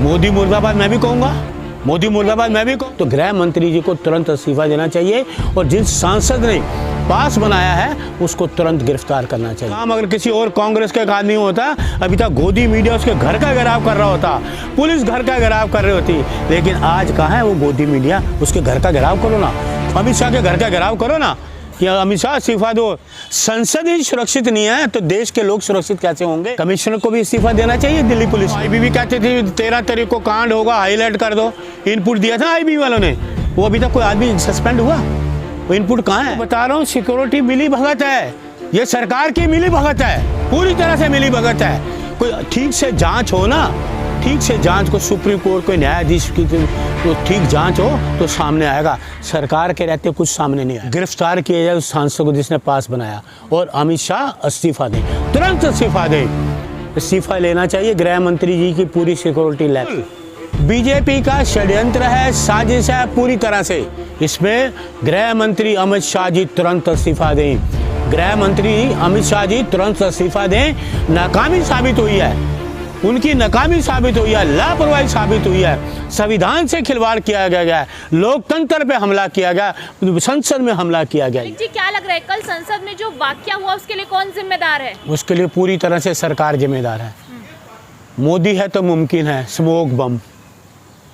मोदी मुर्दाबाद मैं भी कहूँगा, मोदी मुर्दाबाद मैं भी कहूँ। तो गृह मंत्री जी को तुरंत इस्तीफा देना चाहिए और जिस सांसद ने पास बनाया है उसको तुरंत गिरफ्तार करना चाहिए। काम अगर किसी और कांग्रेस का आदमी होता, अभी तक गोदी मीडिया उसके घर का घेराव कर रहा होता, पुलिस घर का घेराव कर रही होती, लेकिन आज कहाँ है वो गोदी मीडिया। उसके घर का घेराव करो ना, अमित शाह के घर का घेराव करो ना कि अमित शाह इस्तीफा दो। संसद ही सुरक्षित नहीं है तो देश के लोग सुरक्षित कैसे होंगे। कमिश्नर को भी इस्तीफा देना चाहिए दिल्ली पुलिस। आईबीबी कहते थे 13 तारीख को कांड होगा, हाईलाइट कर दो। इनपुट दिया था आईबीबी वालों ने, वो अभी तक कोई आदमी सस्पेंड हुआ? वो इनपुट कहाँ है? बता रहा हूँ, सिक्योरिटी मिली भगत है, ये सरकार की मिली भगत है, पूरी तरह से मिली भगत है। कोई ठीक से जांच हो ना, ठीक से जांच को सुप्रीम कोर्ट कोई न्यायाधीश की तो ठीक जांच हो तो सामने आएगा। सरकार के रहते कुछ सामने नहीं आया। गिरफ्तार किया जाए उस सांसद को जिसने पास बनाया और अमित शाह इस्तीफा दें, तुरंत इस्तीफा दें। इस्तीफा लेना चाहिए गृह मंत्री जी की पूरी सिक्योरिटी लैब। बीजेपी का षड्यंत्र है, साजिश है पूरी तरह से। इसमें गृह मंत्री अमित शाह जी तुरंत इस्तीफा दें। गृह मंत्री अमित शाह जी तुरंत इस्तीफा दें। नाकामी साबित हुई है, उनकी नाकामी साबित हुई है, लापरवाही साबित हुई है। संविधान से खिलवाड़ किया गया है, लोकतंत्र पे हमला किया गया, संसद में हमला किया गया। जी क्या लग रहा है कल संसद में जो वाकया हुआ उसके लिए कौन जिम्मेदार है? उसके लिए पूरी तरह से सरकार जिम्मेदार है। मोदी है तो मुमकिन है स्मोक बम,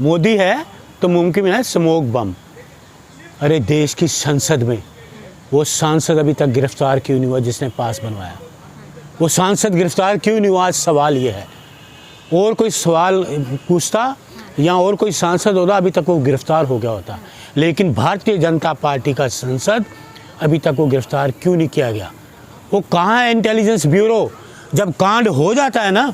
मोदी है तो मुमकिन है स्मोक बम। अरे देश की संसद में वो सांसद अभी तक गिरफ्तार क्यों नहीं हुआ जिसने पास बनवाया? वो सांसद गिरफ्तार क्यों नहीं हुआ? आज सवाल ये है। और कोई सवाल पूछता या और कोई सांसद होता अभी तक वो गिरफ्तार हो गया होता, लेकिन भारतीय जनता पार्टी का सांसद अभी तक वो गिरफ्तार क्यों नहीं किया गया? वो कहाँ है इंटेलिजेंस ब्यूरो? जब कांड हो जाता है ना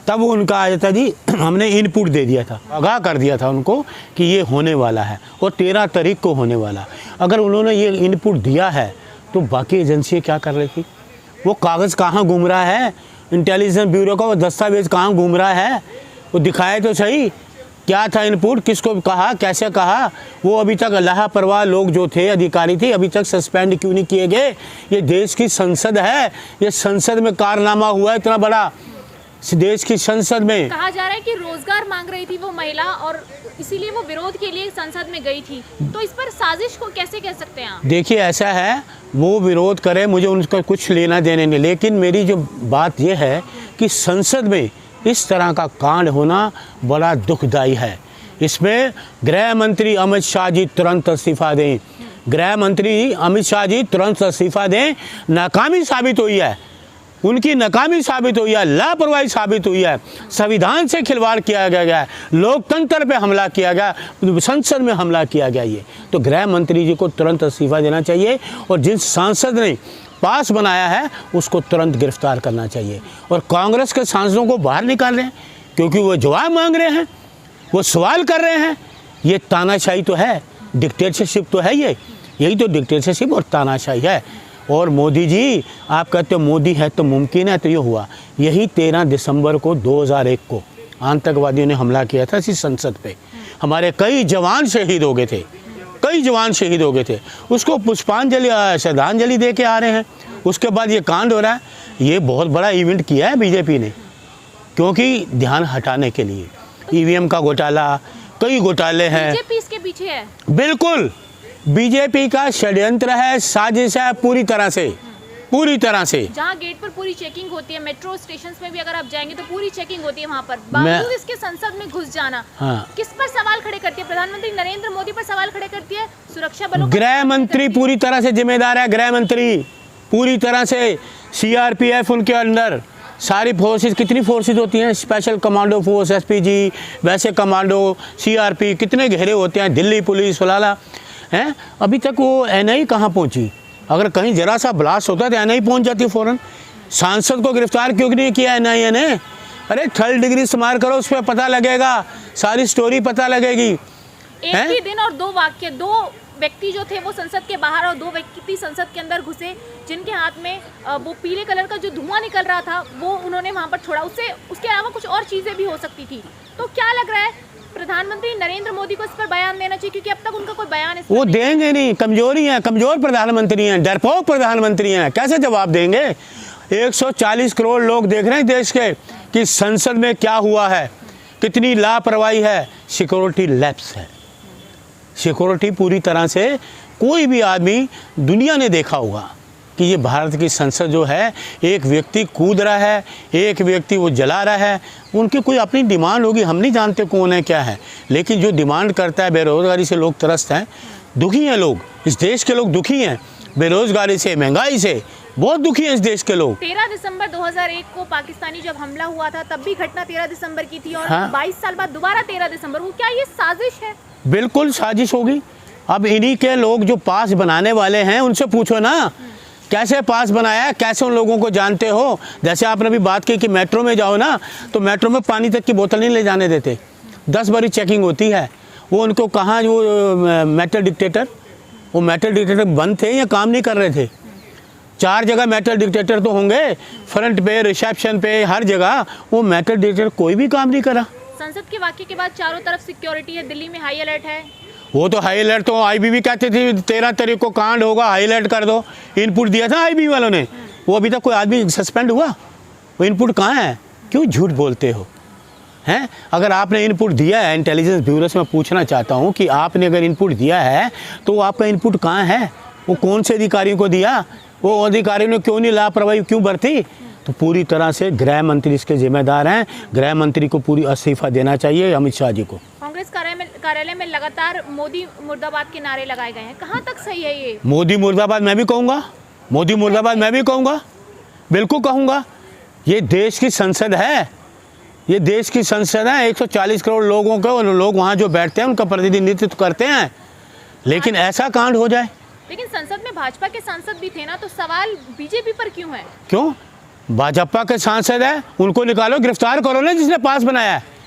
तब उनका आ जाता जी हमने इनपुट दे दिया था, आगाह कर दिया था उनको कि ये होने वाला है और 13 तारीख को होने वाला। अगर उन्होंने ये इनपुट दिया है तो बाकी एजेंसियाँ क्या कर रही थी? वो कागज़ कहाँ घूम रहा है? इंटेलिजेंस ब्यूरो का वो दस्तावेज कहाँ घूम रहा है? वो दिखाए तो सही क्या था इनपुट, किसको कहा, कैसे कहा। वो अभी तक लापरवाह लोग जो थे, अधिकारी थे, अभी तक सस्पेंड क्यों नहीं किए गए? ये देश की संसद है, ये संसद में कारनामा हुआ है इतना बड़ा। देश की संसद में कहा जा रहा है कि रोजगार मांग रही थी वो महिला और इसीलिए वो विरोध के लिए संसद में गई थी, तो इस पर साजिश को कैसे कह सकते हैं आप? देखिए ऐसा है, वो विरोध करे, मुझे उनका कुछ लेना देने नहीं, लेकिन मेरी जो बात यह है कि संसद में इस तरह का कांड होना बड़ा दुखदाई है। इसमें गृह मंत्री अमित शाह जी तुरंत इस्तीफा दें। गृह मंत्री अमित शाह जी तुरंत इस्तीफा दें। नाकामी साबित हुई है, उनकी नाकामी साबित हुई है, लापरवाही साबित हुई है। संविधान से खिलवाड़ किया गया है, लोकतंत्र पे हमला किया गया, संसद में हमला किया गया। ये तो गृह मंत्री जी को तुरंत इस्तीफा देना चाहिए और जिस सांसद ने पास बनाया है उसको तुरंत गिरफ्तार करना चाहिए। और कांग्रेस के सांसदों को बाहर निकाल रहे हैं क्योंकि वो जवाब मांग रहे हैं, वो सवाल कर रहे हैं। ये तानाशाही तो है, डिक्टेटरशिप तो है, यही तो डिक्टेटरशिप और तानाशाही है। और मोदी जी आप कहते हो मोदी है तो मुमकिन है, तो ये हुआ। यही 13 दिसंबर को 2001 को आतंकवादियों ने हमला किया था इसी संसद पे। हमारे कई जवान शहीद हो गए थे, कई जवान शहीद हो गए थे। उसको पुष्पांजलि श्रद्धांजलि दे के आ रहे हैं, उसके बाद ये कांड हो रहा है। ये बहुत बड़ा इवेंट किया है बीजेपी ने, क्योंकि ध्यान हटाने के लिए। ईवीएम का घोटाला, कई घोटाले हैं, बीजेपी इसके पीछे है। बिल्कुल बीजेपी का षड्यंत्र है, साजिश है पूरी तरह से, पूरी तरह से। जहाँ गेट पर पूरी चेकिंग होती है, मेट्रो स्टेशन में भी अगर आप जाएंगे तो पूरी चेकिंग होती है वहाँ पर, बावजूद इसके संसद में घुस जाना। हाँ। किस पर सवाल खड़े करती है? प्रधानमंत्री नरेंद्र मोदी पर सवाल खड़े करती है, सुरक्षा बलों। गृह मंत्री पूरी तरह से जिम्मेदार है, गृह मंत्री पूरी तरह से। सीआरपीएफ उनके अंडर, सारी फोर्सेस, कितनी फोर्सेस होती हैं, स्पेशल कमांडो फोर्स, एसपीजी, वैसे कमांडो, सीआरपी, कितने घेरे होते हैं, दिल्ली पुलिस फलाना हैं। अभी तक वो एनआई कहाँ पहुँची? अगर कहीं जरा सा ब्लास्ट होता तो एनआई पहुँच जाती फ़ौरन। सांसद को गिरफ्तार क्यों नहीं किया एनआईए ने? अरे 3rd डिग्री इस्तेमाल करो, उस पर पता लगेगा, सारी स्टोरी पता लगेगी। एक ही दिन और 2 वाक्य, 2 व्यक्ति जो थे वो संसद के बाहर और 2 व्यक्ति संसद के अंदर घुसे, जिनके हाथ में वो पीले कलर का जो धुआं निकल रहा था वो उन्होंने वहाँ पर छोड़ा। उसके अलावा कुछ और चीज़ें भी हो सकती थी। तो क्या लग रहा है प्रधानमंत्री नरेंद्र मोदी को इस पर बयान देना चाहिए, क्योंकि अब तक उनका कोई बयान इस पर वो देंगे नहीं। कमजोरी है, कमजोर प्रधानमंत्री हैं, डरपोक प्रधानमंत्री हैं, कैसे जवाब देंगे? 140 करोड़ लोग देख रहे हैं देश के कि संसद में क्या हुआ है, कितनी लापरवाही है, सिक्योरिटी लैप्स है। सिक्योरिटी पूरी तरह से, कोई भी आदमी दुनिया ने देखा होगा कि ये भारत की संसद जो है, एक व्यक्ति कूद रहा है, एक व्यक्ति वो जला रहा है, उनकी कोई अपनी डिमांड होगी, हम नहीं जानते कौन है क्या है, लेकिन जो डिमांड करता है, बेरोज़गारी से लोग त्रस्त हैं, दुखी हैं लोग, इस देश के लोग दुखी हैं, बेरोज़गारी से, महंगाई से बहुत दुखी हैं इस देश के लोग। 13 दिसंबर 2001 को पाकिस्तानी जब हमला हुआ था, तब भी घटना 13 दिसंबर की थी और हाँ। 22 साल बाद दोबारा 13 दिसंबर को, क्या ये साजिश है? बिल्कुल साजिश होगी। अब इन्हीं के लोग जो पास बनाने वाले हैं उनसे पूछो ना, कैसे पास बनाया, कैसे उन लोगों को जानते हो। जैसे आपने अभी बात की कि मेट्रो में जाओ ना, तो मेट्रो में पानी तक की बोतल नहीं ले जाने देते, 10 बारी चेकिंग होती है। वो उनको कहाँ, वो मेटल डिक्टेटर, वो मेटल डिक्टेटर बंद थे या काम नहीं कर रहे थे? 4 जगह मेटल डिक्टेटर तो होंगे, फ्रंट पे, रिसेप्शन पे, हर जगह। वो मेटल डिक्टेटर कोई भी काम नहीं करा। संसद के वाकये के बाद चारों तरफ सिक्योरिटी है, दिल्ली में हाई अलर्ट है। वो तो हाई अलर्ट तो आईबीवी कहते थे 13 तारीख को कांड होगा, हाई अलर्ट कर दो। इनपुट दिया था आईबीवी वालों ने, वो अभी तक कोई आदमी सस्पेंड हुआ? वो इनपुट कहाँ है? क्यों झूठ बोलते हो हैं? अगर आपने इनपुट दिया है, इंटेलिजेंस ब्यूरो से मैं पूछना चाहता हूँ कि आपने अगर इनपुट दिया है तो आपका इनपुट कहाँ है? वो कौन से अधिकारियों को दिया? वो अधिकारियों ने क्यों नहीं लापरवाही क्यों बरती? तो पूरी तरह से गृह मंत्री इसके जिम्मेदार हैं। गृह मंत्री को पूरी इस्तीफा देना चाहिए, अमित शाह जी को। कांग्रेस कार्यालय में लगातार मोदी मुर्दाबाद के नारे लगाए गए हैं, कहाँ तक सही है ये? मोदी मुर्दाबाद मैं भी कहूँगा, मोदी मुर्दाबाद मैं भी कहूँगा, बिल्कुल कहूँगा। ये देश की संसद है, ये देश की संसद है। 140 करोड़ लोगों को, लोग वहाँ जो बैठते हैं उनका प्रतिनिधित्व करते हैं, लेकिन ऐसा कांड हो जाए। लेकिन संसद में भाजपा के सांसद भी थे ना, तो सवाल बीजेपी पर क्यों है? क्यों? भाजपा के सांसद है, उनको निकालो, गिरफ्तार करो ना जिसने पास बनाया है।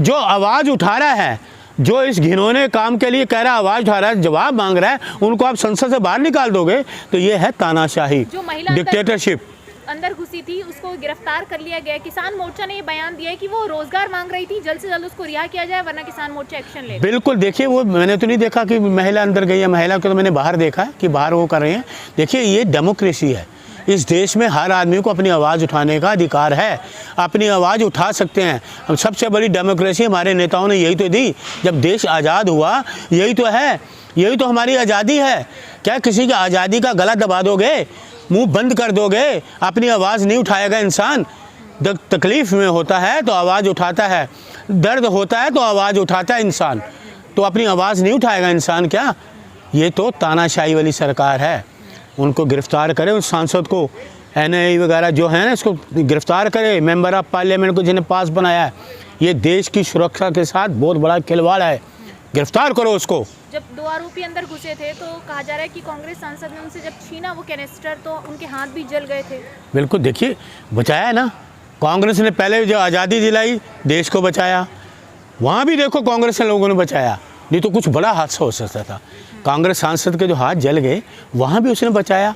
जो आवाज़ उठा रहा है, जो इस घिनौने काम के लिए कह रहा है, आवाज़ उठा रहा है, जवाब मांग रहा है, उनको आप संसद से बाहर निकाल दोगे तो ये है तानाशाही, जो महिला डिक्टेटरशिप। अंदर घुसी थी उसको गिरफ्तार कर लिया गया। किसान मोर्चा ने ये बयान दिया है कि वो रोजगार मांग रही थी, जल्द से जल्द उसको रिहा किया जाए, वरना किसान मोर्चा एक्शन लेगा। बिल्कुल, देखिए वो मैंने तो नहीं देखा कि महिला अंदर गई है, महिला को तो मैंने बाहर देखा कि बाहर वो कर रही हैं। देखिए ये डेमोक्रेसी है, इस देश में हर आदमी को अपनी आवाज़ उठाने का अधिकार है, अपनी आवाज़ उठा सकते हैं। हम सबसे बड़ी डेमोक्रेसी हमारे नेताओं ने यही तो दी, जब देश आज़ाद हुआ यही तो है, यही तो हमारी आज़ादी है। क्या किसी की आज़ादी का गला दबा दोगे, मुंह बंद कर दोगे, अपनी आवाज़ नहीं उठाएगा इंसान? जब तकलीफ़ में होता है तो आवाज़ उठाता है, दर्द होता है तो आवाज़ उठाता है इंसान, तो अपनी आवाज़ नहीं उठाएगा इंसान क्या? ये तो तानाशाही वाली सरकार है। उनको गिरफ्तार करे, उस सांसद को, NIA वगैरह जो है ना, इसको गिरफ्तार करे, मेंबर ऑफ पार्लियामेंट को जिन्हें पास बनाया है। ये देश की सुरक्षा के साथ बहुत बड़ा खिलवाड़ है, गिरफ्तार करो उसको। जब 2 आरोपी अंदर घुसे थे तो कहा जा रहा है कि कांग्रेस सांसद ने उनसे जब छीना वो कैनिस्टर, तो उनके हाथ भी जल गए थे। बिल्कुल, देखिए बचाया है ना, कांग्रेस ने पहले जो आज़ादी दिलाई, देश को बचाया, वहाँ भी देखो कांग्रेस के लोगों ने बचाया, नहीं तो कुछ बड़ा हादसा हो सकता था। कांग्रेस सांसद के जो हाथ जल गए, वहाँ भी उसने बचाया,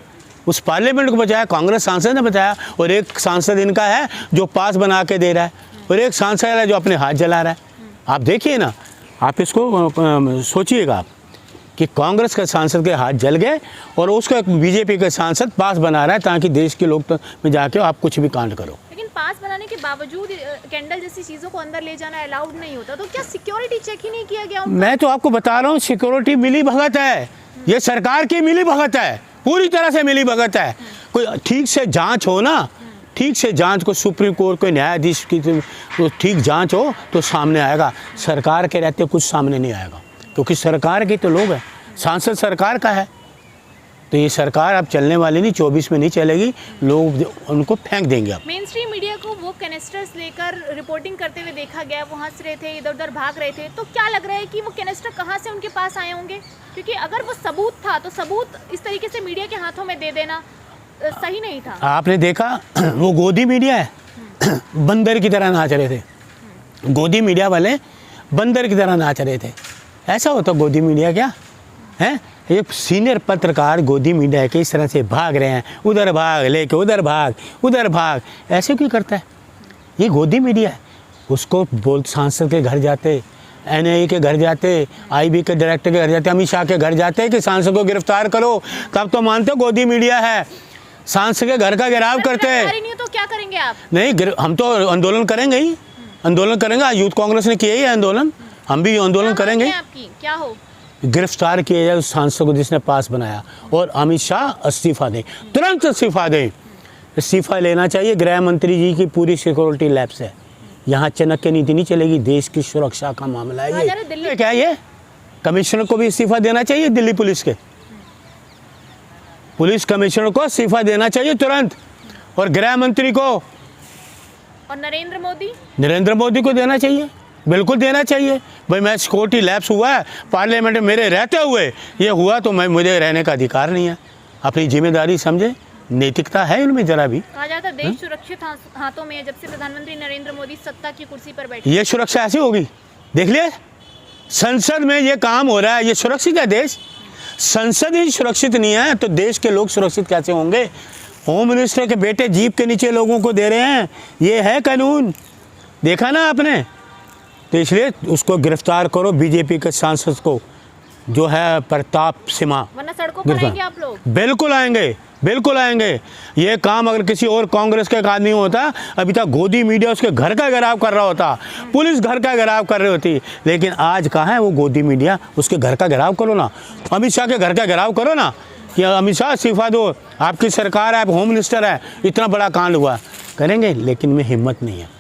उस पार्लियामेंट को बचाया, कांग्रेस सांसद ने बचाया। और एक सांसद इनका है जो पास बना के दे रहा है, और एक सांसद है जो अपने हाथ जला रहा है। आप देखिए ना, आप इसको सोचिएगा आप कि कांग्रेस के सांसद के हाथ जल गए और उसको एक बीजेपी के सांसद पास बना रहा है ताकि देश के लोग में जाके आप कुछ भी कांड करो। लेकिन पास बनाने के बावजूद कैंडल जैसी चीज़ों को अंदर ले जाना अलाउड नहीं होता, तो क्या सिक्योरिटी चेक ही नहीं किया गया उनका? मैं तो आपको बता रहा हूँ, सिक्योरिटी मिली भगत है, ये सरकार की मिली भगत है, पूरी तरह से मिली भगत है। कोई ठीक से जाँच हो ना, ठीक से जांच को सुप्रीम कोर्ट कोई न्यायाधीश की तो ठीक जांच हो तो सामने आएगा। सरकार के रहते कुछ सामने नहीं आएगा, क्योंकि सरकार के तो लोग हैं, सांसद सरकार का है। तो ये सरकार अब चलने वाली नहीं, 24 में नहीं चलेगी, लोग उनको फेंक देंगे। अब मेन स्ट्रीम मीडिया को वो कैनिस्टर्स लेकर रिपोर्टिंग करते हुए देखा गया, वो हंस रहे थे, इधर उधर भाग रहे थे, तो क्या लग रहा है कि वो कैनिस्टर कहाँ से उनके पास आए होंगे? क्योंकि अगर वो सबूत था तो सबूत इस तरीके से मीडिया के हाथों में दे देना सही नहीं था। आपने देखा वो गोदी मीडिया है, बंदर की तरह नाच रहे थे, गोदी मीडिया वाले बंदर की तरह नाच रहे थे। ऐसा होता गोदी मीडिया क्या है? एक सीनियर पत्रकार गोदी मीडिया के इस तरह से भाग रहे हैं, उधर भाग लेके उधर भाग, ऐसे क्यों करता है? ये गोदी मीडिया है। उसको बोल सांसद के घर जाते, NIA के घर जाते, IB के डायरेक्टर के घर जाते, अमित शाह के घर जाते कि सांसद को गिरफ्तार करो, तब तो मानते हो गोदी मीडिया है। सांसद के घर का घेराव करते हैं। नहीं तो क्या करेंगे आप? नहीं, हम तो आंदोलन करेंगे ही, आंदोलन करेंगे। यूथ कांग्रेस ने किया ही है आंदोलन, हम भी आंदोलन क्या करेंगे। मांग है आपकी क्या हो? गिरफ्तार किया जाए उस सांसद को जिसने पास बनाया, और अमित शाह इस्तीफा दें, तुरंत इस्तीफा दें। इस्तीफा लेना चाहिए। गृह मंत्री जी की पूरी सिक्योरिटी लैब्स है, यहाँ चाणक्य नीति नहीं चलेगी, देश की सुरक्षा का मामला है कहा जा रहा है ये। दिल्ली- क्या ये कमिश्नर को भी इस्तीफा देना चाहिए, दिल्ली पुलिस के पुलिस कमिश्नर को इस्तीफा देना चाहिए तुरंत, और गृह मंत्री को, और नरेंद्र मोदी को देना चाहिए, बिल्कुल देना चाहिए। भाई मैं सिक्योरिटी लैप्स हुआ है पार्लियामेंट में मेरे रहते हुए, ये हुआ तो मुझे रहने का अधिकार नहीं है। अपनी जिम्मेदारी समझे, नैतिकता है उनमें जरा भी। कहा जाता है देश सुरक्षित हाथों में है जब से प्रधानमंत्री नरेंद्र मोदी सत्ता की कुर्सी पर बैठे। ये सुरक्षा ऐसी होगी, देख लिए संसद में ये काम हो रहा है, ये सुरक्षित है देश? संसद ही सुरक्षित नहीं है तो देश के लोग सुरक्षित कैसे होंगे? होम मिनिस्टर के बेटे जीप के नीचे लोगों को दे रहे हैं, ये है कानून, देखा ना आपने? तो इसलिए उसको गिरफ्तार करो, बीजेपी के सांसद को, जो है प्रताप सिम्हा। वरना सड़कों पर आएंगे आप लोग। बिल्कुल आएंगे, बिल्कुल आएंगे। ये काम अगर किसी और कांग्रेस के आदमी होता, अभी तक गोदी मीडिया उसके घर का घेराव कर रहा होता, पुलिस घर का घेराव कर रही होती। लेकिन आज कहाँ है वो गोदी मीडिया? उसके घर का घेराव करो ना, अमित शाह के घर का घेराव करो ना, कि अमित शाह इस्तीफा दो, आपकी सरकार है, आप होम मिनिस्टर है, इतना बड़ा कांड हुआ, करेंगे। लेकिन में हिम्मत नहीं है।